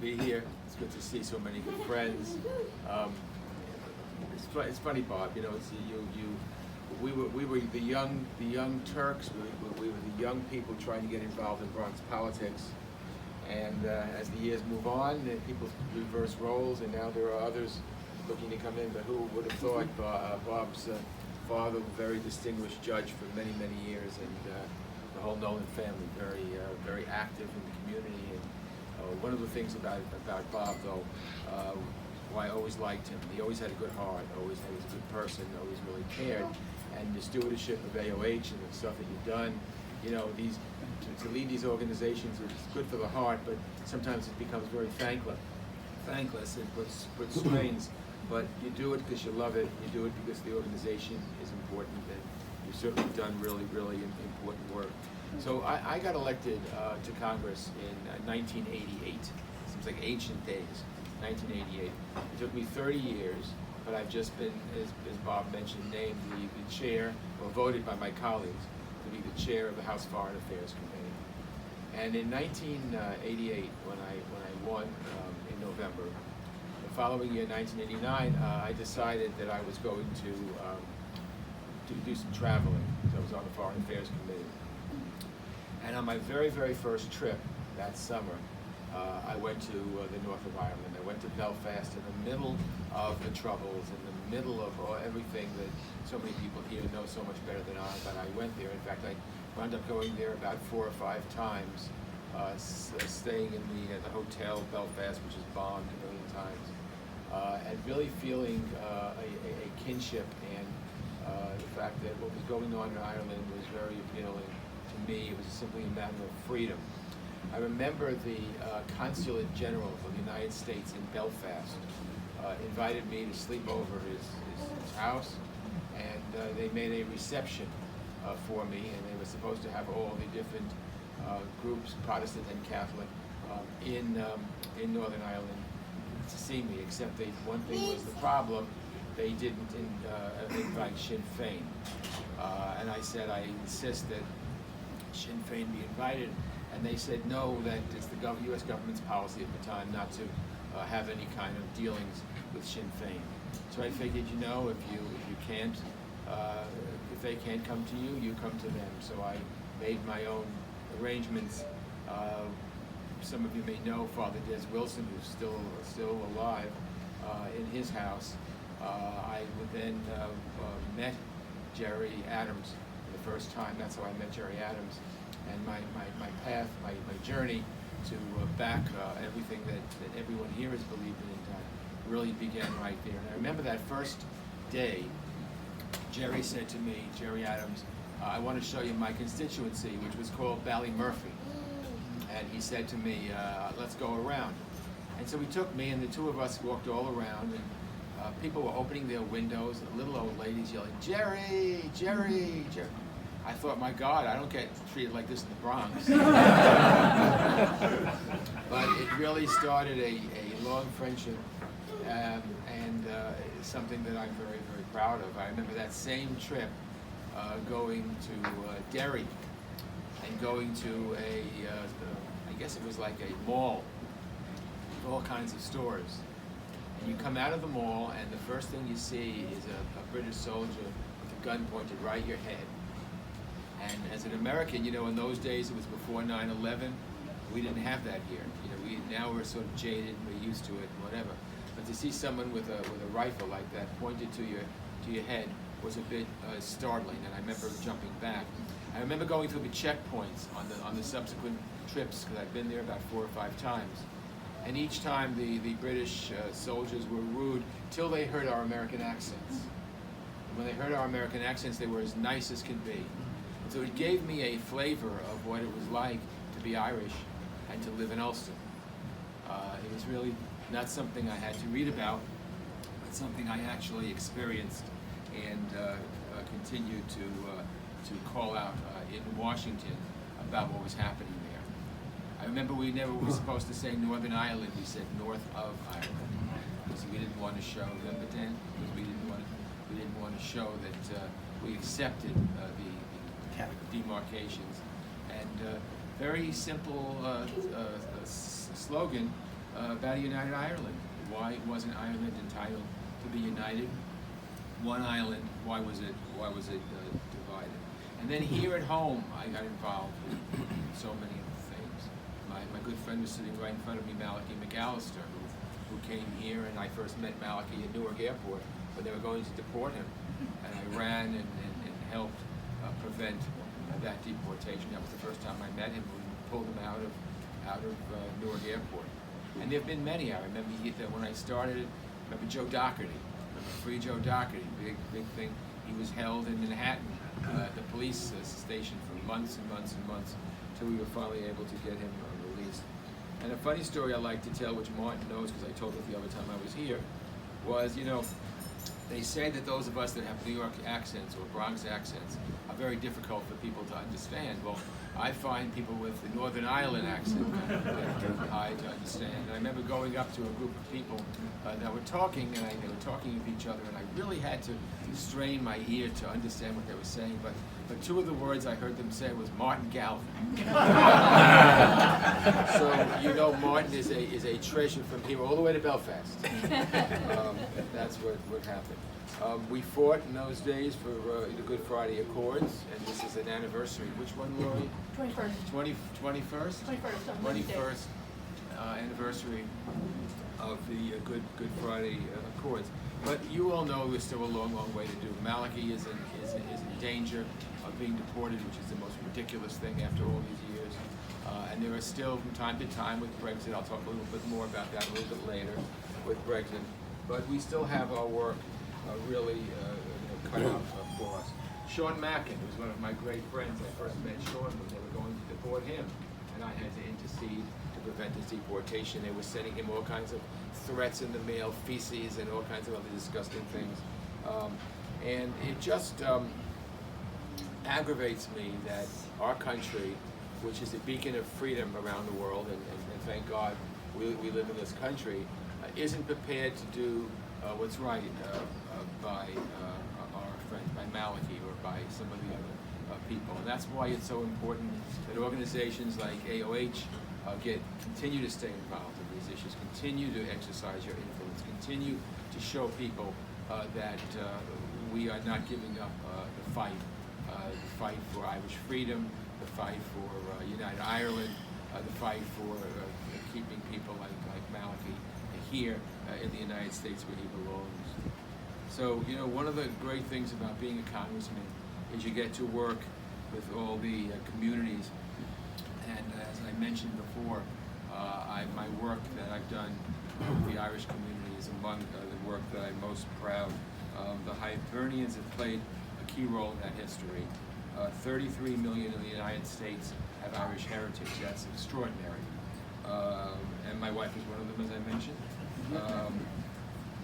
be here. It's good to see so many good friends. It's funny, Bob. You know, we were the young Turks. We were the young people trying to get involved in Bronx politics. And as the years move on, people reverse roles, and now there are others looking to come in. But who would have thought Bob's father, very distinguished judge for many, many years, and the whole Nolan family, very active in the community. And one of the things about Bob, though, why I always liked him, he always had a good heart, he was a good person, always really cared. And the stewardship of AOH and the stuff that you've done, you know, to lead these organizations is good for the heart, but sometimes it becomes very thankless. It puts strains. But you do it because you love it. You do it because the organization is important, and you've certainly done really, really important work. So I got elected to Congress in 1988. Seems like ancient days. 1988. It took me 30 years, but I've just been, as Bob mentioned, named the chair, or voted by my colleagues to be the chair of the House Foreign Affairs Committee. And in 1988, when I won in November, the following year, 1989, I decided that I was going to do some traveling. So I was on the Foreign Affairs Committee. And on my very, very first trip that summer, I went to the north of Ireland. I went to Belfast in the middle of the Troubles, in the middle of everything that so many people here know so much better than I, but I went there. In fact, I wound up going there about 4 or 5 times, staying in the Hotel Belfast, which is bombed a million times, and really feeling a kinship, and the fact that what was going on in Ireland was very appealing to me. It was simply a matter of freedom. I remember the Consulate General of the United States in Belfast invited me to sleep over his house, and they made a reception for me, and they were supposed to have all the different groups, Protestant and Catholic, in Northern Ireland to see me, except one thing was the problem: they didn't invite Sinn Féin. And I said, I insist that Sinn Féin be invited. And they said no, that it's the U.S. government's policy at the time not to have any kind of dealings with Sinn Féin. So I figured, you know, if they can't come to you, you come to them. So I made my own arrangements. Some of you may know Father Des Wilson, who's still alive, in his house. I then met Jerry Adams for the first time. That's how I met Jerry Adams. And my path, my journey to back everything that everyone here has believed in really began right there. And I remember that first day, Jerry said to me, Jerry Adams, I want to show you my constituency, which was called Ballymurphy. And he said to me, let's go around. And so he took me, and the two of us walked all around, and people were opening their windows, and little old ladies yelling, Jerry, Jerry, Jerry. I thought, my God, I don't get treated like this in the Bronx. But it really started a long friendship, and something that I'm very, very proud of. I remember that same trip going to Derry and going to I guess it was like a mall with all kinds of stores. And you come out of the mall, and the first thing you see is a British soldier with a gun pointed right at your head. And as an American, you know, in those days, it was before 9/11, we didn't have that here. You know, now we're sort of jaded, we're used to it, whatever. But to see someone with a rifle like that pointed to your head was a bit startling, and I remember jumping back. I remember going through the checkpoints on the subsequent trips, because I've been there about 4 or 5 times. And each time the British soldiers were rude till they heard our American accents. And when they heard our American accents, they were as nice as can be. So it gave me a flavor of what it was like to be Irish and to live in Ulster. It was really not something I had to read about, but something I actually experienced and continued to call out in Washington about what was happening there. I remember we never were supposed to say Northern Ireland, we said North of Ireland, because we didn't want to show them, but then because we didn't want to show that we accepted the demarcations. And very simple slogan, about a united Ireland. Why wasn't Ireland entitled to be united? One island. Why was it divided? And then here at home, I got involved in so many things. My good friend was sitting right in front of me, Malachi McAllister, who came here, and I first met Malachi at Newark Airport when they were going to deport him, and I ran and helped prevent that deportation. That was the first time I met him. We pulled him out of Newark Airport. And there have been many. I remember that when I started, remember Joe Doherty, Free Joe Doherty, big thing. He was held in Manhattan, the police station for months and months and months, until we were finally able to get him released. And a funny story I like to tell, which Martin knows because I told it the other time I was here, was, they say that those of us that have New York accents or Bronx accents are very difficult for people to understand. Well, I find people with the Northern Ireland accent hard to understand. And I remember going up to a group of people that were talking, and they were talking with each other, and I really had to strain my ear to understand what they were saying. But two of the words I heard them say was Martin Galvin. So Martin is a treasure from here all the way to Belfast. That's what happened. We fought in those days for the Good Friday Accords, and this is an anniversary. Which one, Lori? 21st. 21st anniversary of the Good Friday Accords. But you all know there's still a long way to do. Malachi is in danger of being deported, which is the most ridiculous thing after all these years. And there are still, from time to time, with Brexit, I'll talk a little bit more about that a little bit later with Brexit. But we still have our work really cut out for us. Sean Mackin was one of my great friends. I first met Sean when they were going to deport him, and I had to intercede to prevent his deportation. They were sending him all kinds of threats in the mail, feces, and all kinds of other disgusting things. And it just aggravates me that our country, which is a beacon of freedom around the world, and thank God we live in this country, isn't prepared to do what's right by our friends, by Malachi or by some of the other people. And that's why it's so important that organizations like AOH continue to stay involved in these issues, continue to exercise your influence, continue to show people that we are not giving up the fight for Irish freedom, the fight for United Ireland, the fight for keeping people like Malachi here in the United States where he belongs. So, one of the great things about being a congressman is you get to work with all the communities. And as I mentioned before, my work that I've done with the Irish community is among the work that I'm most proud. The Hibernians have played a key role in that history. 33 million in the United States have Irish heritage. That's extraordinary. And my wife is one of them, as I mentioned.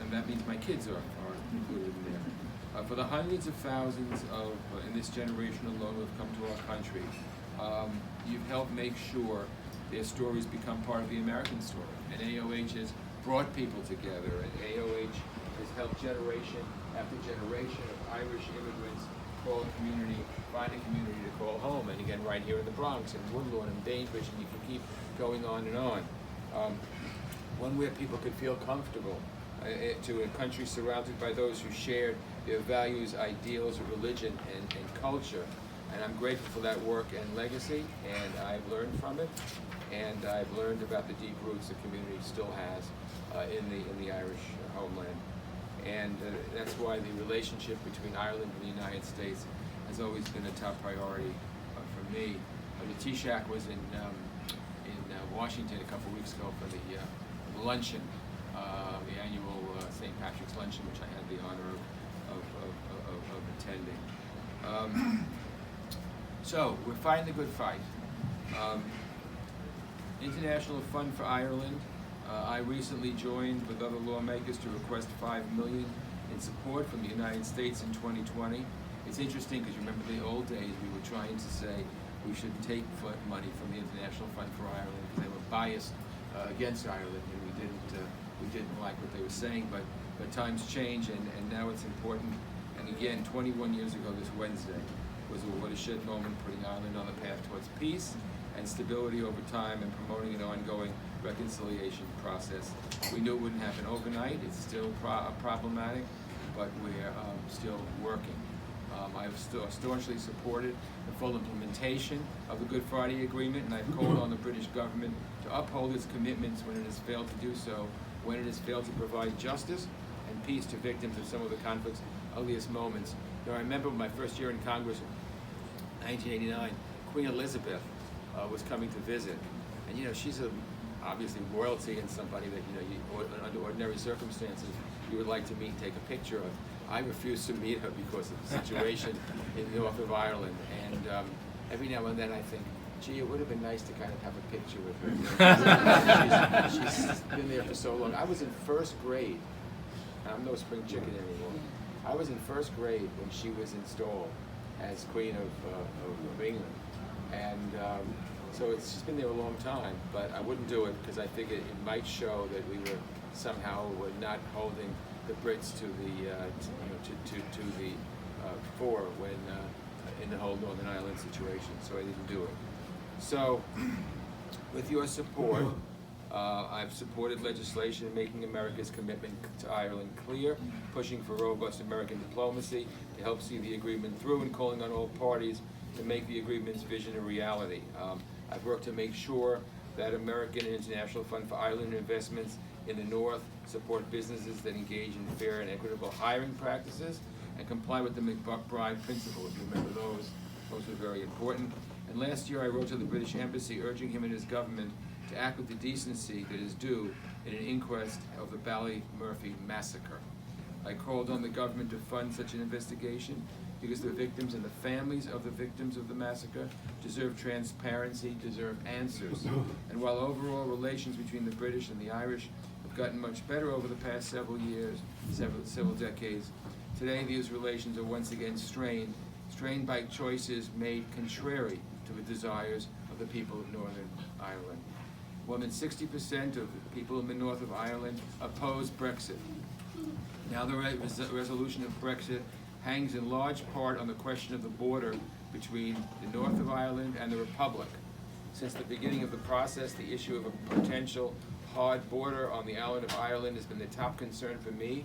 And that means my kids are included in there. For the hundreds of thousands in this generation alone who have come to our country, you've helped make sure their stories become part of the American story. And AOH has brought people together, and AOH has helped generation after generation of Irish immigrants find a community to call home. And again, right here in the Bronx, and Woodlawn, and Bainbridge, and you can keep going on and on. One where people could feel comfortable to a country surrounded by those who shared their values, ideals, religion, and culture. And I'm grateful for that work and legacy, and I've learned from it, and I've learned about the deep roots the community still has in the Irish homeland. And that's why the relationship between Ireland and the United States has always been a top priority for me. The Taoiseach was in Washington a couple weeks ago for the luncheon, the annual St. Patrick's luncheon, which I had the honor of attending. So we're fighting the good fight. International Fund for Ireland. I recently joined with other lawmakers to request $5 million in support from the United States in 2020. It's interesting because you remember the old days we were trying to say we should take money from the International Fund for Ireland because they were biased against Ireland, and we didn't like what they were saying. But times change, and now it's important. And again, 21 years ago this Wednesday was a watershed moment, putting Ireland on the path towards peace and stability over time and promoting an ongoing reconciliation process. We knew it wouldn't happen overnight. It's still problematic, but we're still working. I've staunchly supported the full implementation of the Good Friday Agreement, and I've called on the British government to uphold its commitments when it has failed to do so, when it has failed to provide justice and peace to victims of some of the conflict's ugliest moments. You know, I remember my first year in Congress in 1989, Queen Elizabeth was coming to visit, and you know, she's obviously royalty and somebody that under ordinary circumstances you would like to meet and take a picture of. I refused to meet her because of the situation in the north of Ireland, and every now and then I think, gee, it would have been nice to kind of have a picture with her. She's been there for so long. I was in first grade, and I'm no spring chicken anymore. I was in first grade when she was installed as Queen of England, and so she's been there a long time, but I wouldn't do it because I figured it might show that we were somehow not holding the Brits to the fore when in the whole Northern Ireland situation, so I didn't do it. So, with your support, I've supported legislation making America's commitment to Ireland clear, pushing for robust American diplomacy to help see the agreement through, and calling on all parties to make the agreement's vision a reality. I've worked to make sure that American and International Fund for Ireland investments in the North support businesses that engage in fair and equitable hiring practices and comply with the McBride principle. If you remember those were very important. And last year I wrote to the British Embassy urging him and his government to act with the decency that is due in an inquest of the Ballymurphy massacre. I called on the government to fund such an investigation because the victims and the families of the victims of the massacre deserve transparency, deserve answers. And while overall relations between the British and the Irish have gotten much better over the past several years, several decades, today these relations are once again strained by choices made contrary to the desires of the people of Northern Ireland. More than 60% of people in the north of Ireland oppose Brexit. Now the resolution of Brexit hangs in large part on the question of the border between the north of Ireland and the Republic. Since the beginning of the process, the issue of a potential hard border on the island of Ireland has been the top concern for me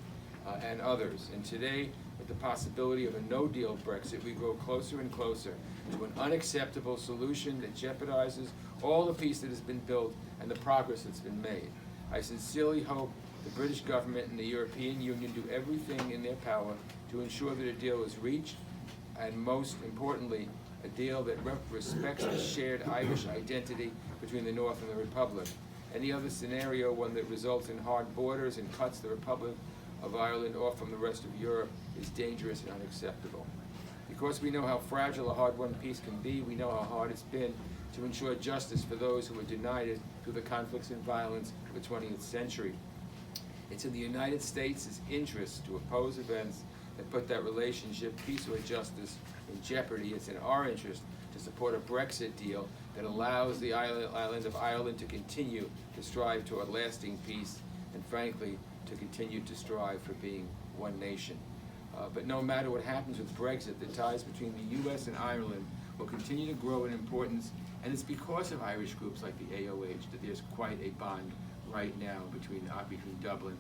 and others. And today, with the possibility of a no-deal Brexit, we grow closer and closer to an unacceptable solution that jeopardizes all the peace that has been built and the progress that's been made. I sincerely hope the British government and the European Union do everything in their power to ensure that a deal is reached, and most importantly, a deal that respects the shared Irish identity between the North and the Republic. Any other scenario, one that results in hard borders and cuts the Republic of Ireland off from the rest of Europe, is dangerous and unacceptable. Because we know how fragile a hard-won peace can be, we know how hard it's been to ensure justice for those who were denied it through the conflicts and violence of the 20th century. It's in the United States' interest to oppose events that put that relationship, peace or justice, in jeopardy. It's in our interest to support a Brexit deal that allows the island of Ireland to continue to strive toward lasting peace and, frankly, to continue to strive for being one nation. But no matter what happens with Brexit, the ties between the U.S. and Ireland will continue to grow in importance, and it's because of Irish groups like the AOH that there's quite a bond right now between Dublin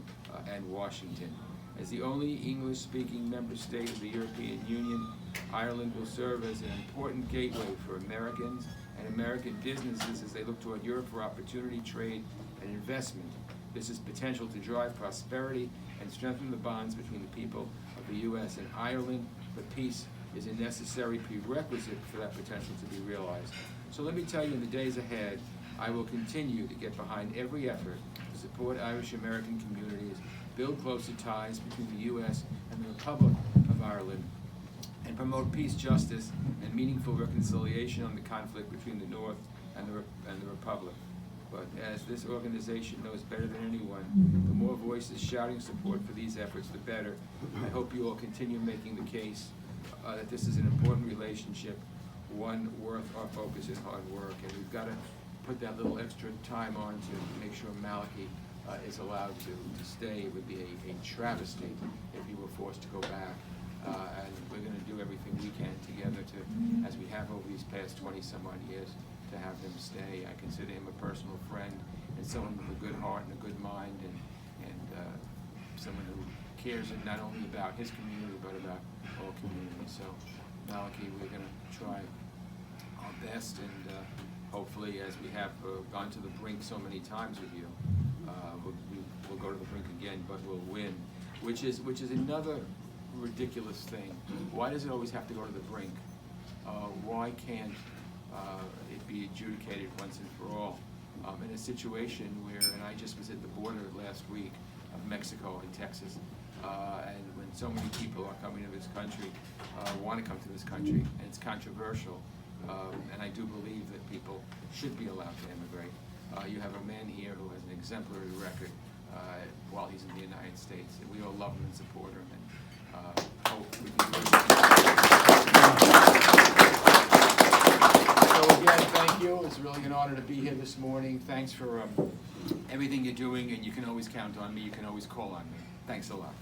and Washington. As the only English-speaking member state of the European Union, Ireland will serve as an important gateway for Americans and American businesses as they look toward Europe for opportunity, trade, and investment. This has potential to drive prosperity and strengthen the bonds between the people of the U.S. and Ireland, but peace is a necessary prerequisite for that potential to be realized. So let me tell you, in the days ahead, I will continue to get behind every effort to support Irish-American communities, build closer ties between the U.S. and the Republic of Ireland, and promote peace, justice, and meaningful reconciliation on the conflict between the North and the Republic. But as this organization knows better than anyone, the more voices shouting support for these efforts, the better. I hope you all continue making the case that this is an important relationship, one worth our focus and hard work, and we've got to put that little extra time on to make sure Malachy is allowed to stay. It would be a travesty if he were forced to go back, and we're going to do everything we can together to, as we have over these past 20 some odd years, to have him stay. I consider him a personal friend and someone with a good heart and a good mind, and someone who cares not only about his community but about all communities. So, Malachi, we're going to try our best, and hopefully, as we have gone to the brink so many times with you, we'll go to the brink again, but we'll win, which is another ridiculous thing. Why does it always have to go to the brink? Why can't it be adjudicated once and for all? In a situation where, and I just was at the border last week of Mexico and Texas, and when so many people are coming to this country, want to come to this country, and it's controversial, and I do believe that people should be allowed to immigrate. You have a man here who has an exemplary record while he's in the United States, and we all love him and support him, and hope we can do it. So again, thank you. It's really an honor to be here this morning. Thanks for everything you're doing, and you can always count on me. You can always call on me. Thanks a lot.